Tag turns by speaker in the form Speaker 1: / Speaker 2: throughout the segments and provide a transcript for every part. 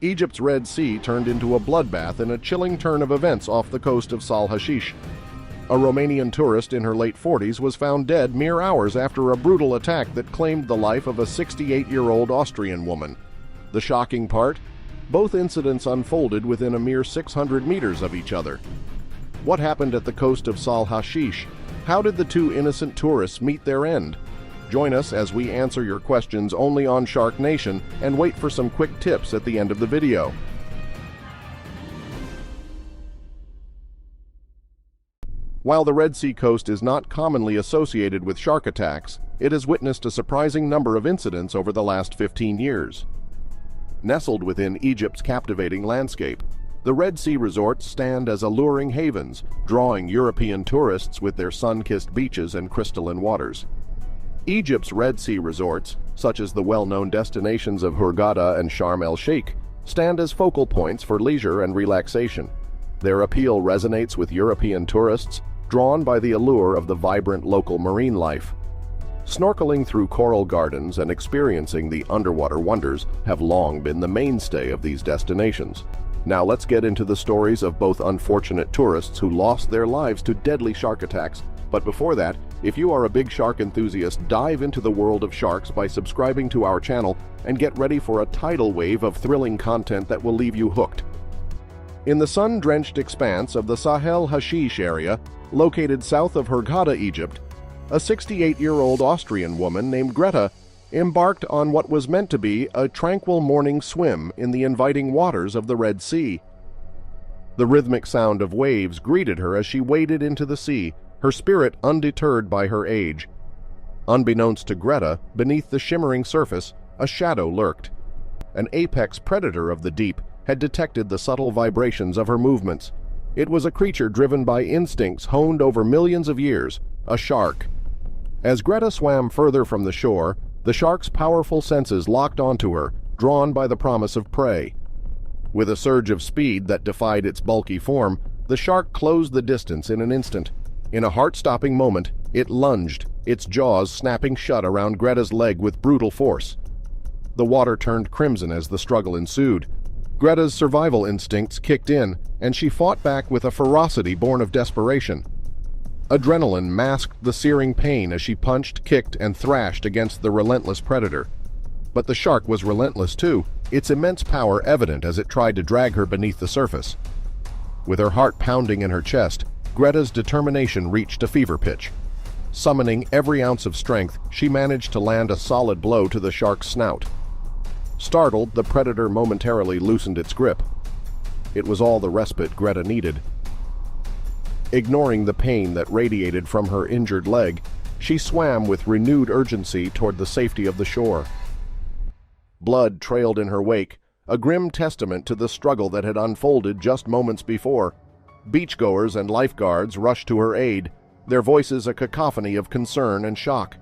Speaker 1: Egypt's Red Sea turned into a bloodbath in a chilling turn of events off the coast of Sal Hashish. A Romanian tourist in her late 40s was found dead mere hours after a brutal attack that claimed the life of a 68-year-old Austrian woman. The shocking part? Both incidents unfolded within a mere 600 meters of each other. What happened at the coast of Sal Hashish? How did the two innocent tourists meet their end? Join us as we answer your questions only on Shark Nation, and wait for some quick tips at the end of the video. While the Red Sea coast is not commonly associated with shark attacks, it has witnessed a surprising number of incidents over the last 15 years. Nestled within Egypt's captivating landscape, the Red Sea resorts stand as alluring havens, drawing European tourists with their sun-kissed beaches and crystalline waters. Egypt's Red Sea resorts, such as the well-known destinations of Hurghada and Sharm el-Sheikh, stand as focal points for leisure and relaxation. Their appeal resonates with European tourists, drawn by the allure of the vibrant local marine life. Snorkeling through coral gardens and experiencing the underwater wonders have long been the mainstay of these destinations. Now let's get into the stories of both unfortunate tourists who lost their lives to deadly shark attacks. But before that, if you are a big shark enthusiast, dive into the world of sharks by subscribing to our channel and get ready for a tidal wave of thrilling content that will leave you hooked. In the sun-drenched expanse of the Sahel Hashish area, located south of Hurghada, Egypt, a 68-year-old Austrian woman named Greta embarked on what was meant to be a tranquil morning swim in the inviting waters of the Red Sea. The rhythmic sound of waves greeted her as she waded into the sea, her spirit undeterred by her age. Unbeknownst to Greta, beneath the shimmering surface, a shadow lurked. An apex predator of the deep had detected the subtle vibrations of her movements. It was a creature driven by instincts honed over millions of years, a shark. As Greta swam further from the shore, the shark's powerful senses locked onto her, drawn by the promise of prey. With a surge of speed that defied its bulky form, the shark closed the distance in an instant. In a heart-stopping moment, it lunged, its jaws snapping shut around Greta's leg with brutal force. The water turned crimson as the struggle ensued. Greta's survival instincts kicked in, and she fought back with a ferocity born of desperation. Adrenaline masked the searing pain as she punched, kicked, and thrashed against the relentless predator. But the shark was relentless too, its immense power evident as it tried to drag her beneath the surface. With her heart pounding in her chest, Greta's determination reached a fever pitch. Summoning every ounce of strength, she managed to land a solid blow to the shark's snout. Startled, the predator momentarily loosened its grip. It was all the respite Greta needed. Ignoring the pain that radiated from her injured leg, she swam with renewed urgency toward the safety of the shore. Blood trailed in her wake, a grim testament to the struggle that had unfolded just moments before. Beachgoers and lifeguards rushed to her aid, their voices a cacophony of concern and shock.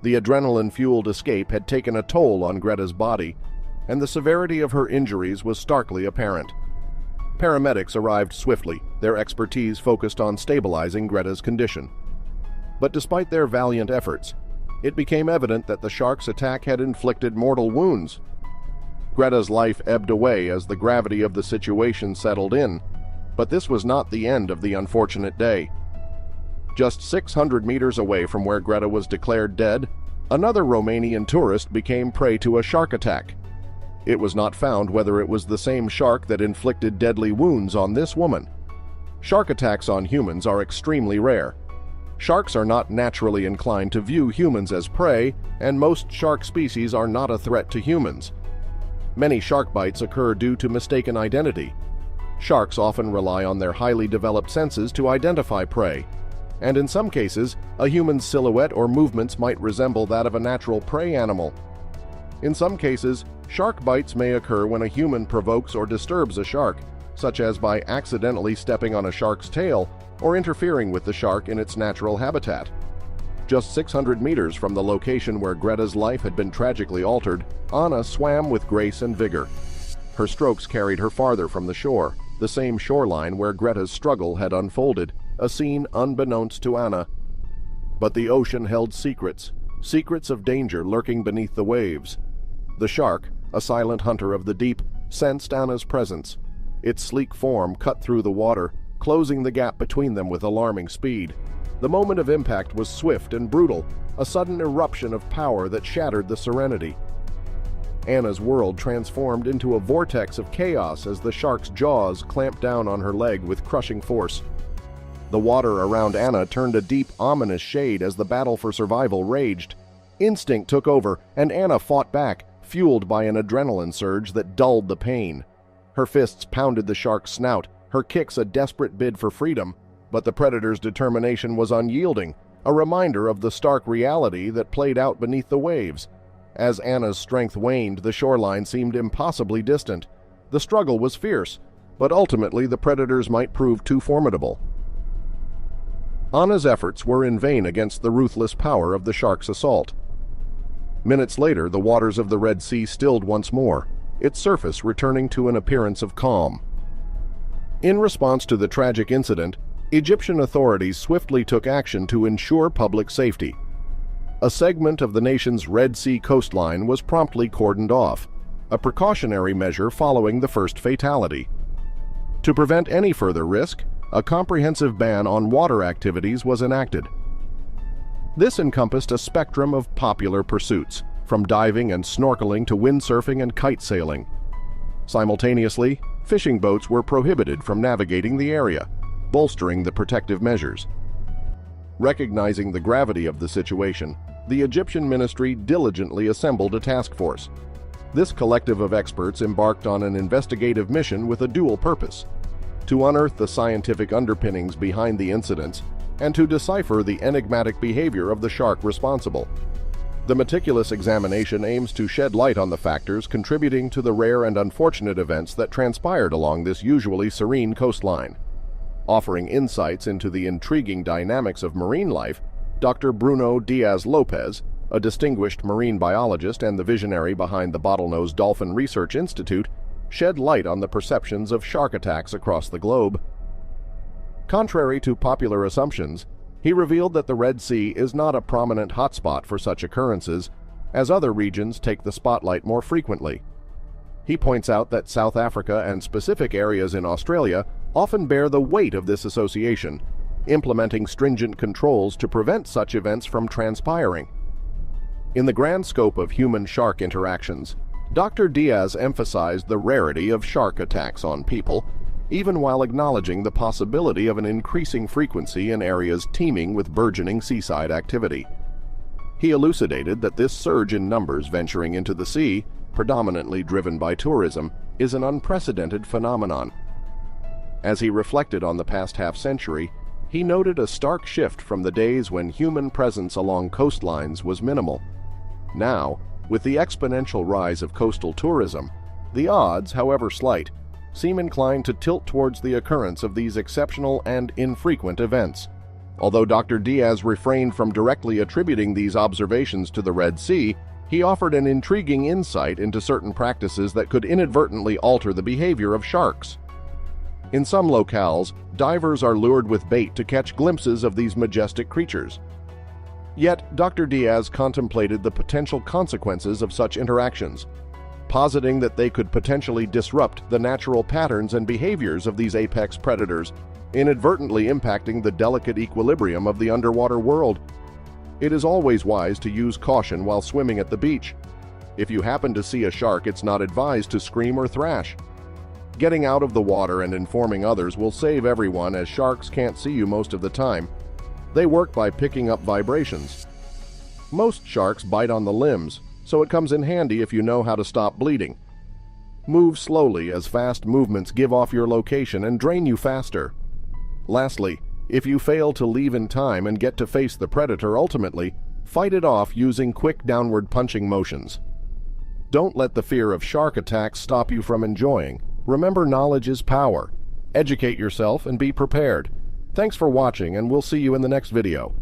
Speaker 1: The adrenaline-fueled escape had taken a toll on Greta's body, and the severity of her injuries was starkly apparent. Paramedics arrived swiftly, their expertise focused on stabilizing Greta's condition. But despite their valiant efforts, it became evident that the shark's attack had inflicted mortal wounds. Greta's life ebbed away as the gravity of the situation settled in, but this was not the end of the unfortunate day. Just 600 meters away from where Greta was declared dead, another Romanian tourist became prey to a shark attack. It was not found whether it was the same shark that inflicted deadly wounds on this woman. Shark attacks on humans are extremely rare. Sharks are not naturally inclined to view humans as prey, and most shark species are not a threat to humans. Many shark bites occur due to mistaken identity. Sharks often rely on their highly developed senses to identify prey, and in some cases, a human's silhouette or movements might resemble that of a natural prey animal. In some cases, shark bites may occur when a human provokes or disturbs a shark, such as by accidentally stepping on a shark's tail or interfering with the shark in its natural habitat. Just 600 meters from the location where Greta's life had been tragically altered, Anna swam with grace and vigor. Her strokes carried her farther from the shore, the same shoreline where Greta's struggle had unfolded, a scene unbeknownst to Anna. But the ocean held secrets of danger lurking beneath the waves. The shark, a silent hunter of the deep, sensed Anna's presence. Its sleek form cut through the water, closing the gap between them with alarming speed. The moment of impact was swift and brutal, a sudden eruption of power that shattered the serenity. Anna's world transformed into a vortex of chaos as the shark's jaws clamped down on her leg with crushing force. The water around Anna turned a deep, ominous shade as the battle for survival raged. Instinct took over, and Anna fought back, fueled by an adrenaline surge that dulled the pain. Her fists pounded the shark's snout, her kicks a desperate bid for freedom, but the predator's determination was unyielding, a reminder of the stark reality that played out beneath the waves. As Anna's strength waned, the shoreline seemed impossibly distant. The struggle was fierce, but ultimately the predators might prove too formidable. Anna's efforts were in vain against the ruthless power of the shark's assault. Minutes later, the waters of the Red Sea stilled once more, its surface returning to an appearance of calm. In response to the tragic incident, Egyptian authorities swiftly took action to ensure public safety. A segment of the nation's Red Sea coastline was promptly cordoned off, a precautionary measure following the first fatality. To prevent any further risk, a comprehensive ban on water activities was enacted. This encompassed a spectrum of popular pursuits, from diving and snorkeling to windsurfing and kite sailing. Simultaneously, fishing boats were prohibited from navigating the area, bolstering the protective measures. Recognizing the gravity of the situation, the Egyptian ministry diligently assembled a task force. This collective of experts embarked on an investigative mission with a dual purpose: to unearth the scientific underpinnings behind the incidents and to decipher the enigmatic behavior of the shark responsible. The meticulous examination aims to shed light on the factors contributing to the rare and unfortunate events that transpired along this usually serene coastline. Offering insights into the intriguing dynamics of marine life, Dr. Bruno Diaz-Lopez, a distinguished marine biologist and the visionary behind the Bottlenose Dolphin Research Institute, shed light on the perceptions of shark attacks across the globe. Contrary to popular assumptions, he revealed that the Red Sea is not a prominent hotspot for such occurrences, as other regions take the spotlight more frequently. He points out that South Africa and specific areas in Australia often bear the weight of this association, implementing stringent controls to prevent such events from transpiring. In the grand scope of human-shark interactions, Dr. Diaz emphasized the rarity of shark attacks on people, even while acknowledging the possibility of an increasing frequency in areas teeming with burgeoning seaside activity. He elucidated that this surge in numbers venturing into the sea, predominantly driven by tourism, is an unprecedented phenomenon. As he reflected on the past half-century, he noted a stark shift from the days when human presence along coastlines was minimal. Now, with the exponential rise of coastal tourism, the odds, however slight, seem inclined to tilt towards the occurrence of these exceptional and infrequent events. Although Dr. Diaz refrained from directly attributing these observations to the Red Sea, he offered an intriguing insight into certain practices that could inadvertently alter the behavior of sharks. In some locales, divers are lured with bait to catch glimpses of these majestic creatures. Yet, Dr. Diaz contemplated the potential consequences of such interactions, positing that they could potentially disrupt the natural patterns and behaviors of these apex predators, inadvertently impacting the delicate equilibrium of the underwater world. It is always wise to use caution while swimming at the beach. If you happen to see a shark, it's not advised to scream or thrash. Getting out of the water and informing others will save everyone, as sharks can't see you most of the time. They work by picking up vibrations. Most sharks bite on the limbs, so it comes in handy if you know how to stop bleeding. Move slowly, as fast movements give off your location and drain you faster. Lastly, if you fail to leave in time and get to face the predator ultimately, fight it off using quick downward punching motions. Don't let the fear of shark attacks stop you from enjoying. Remember, knowledge is power. Educate yourself and be prepared. Thanks for watching, and we'll see you in the next video.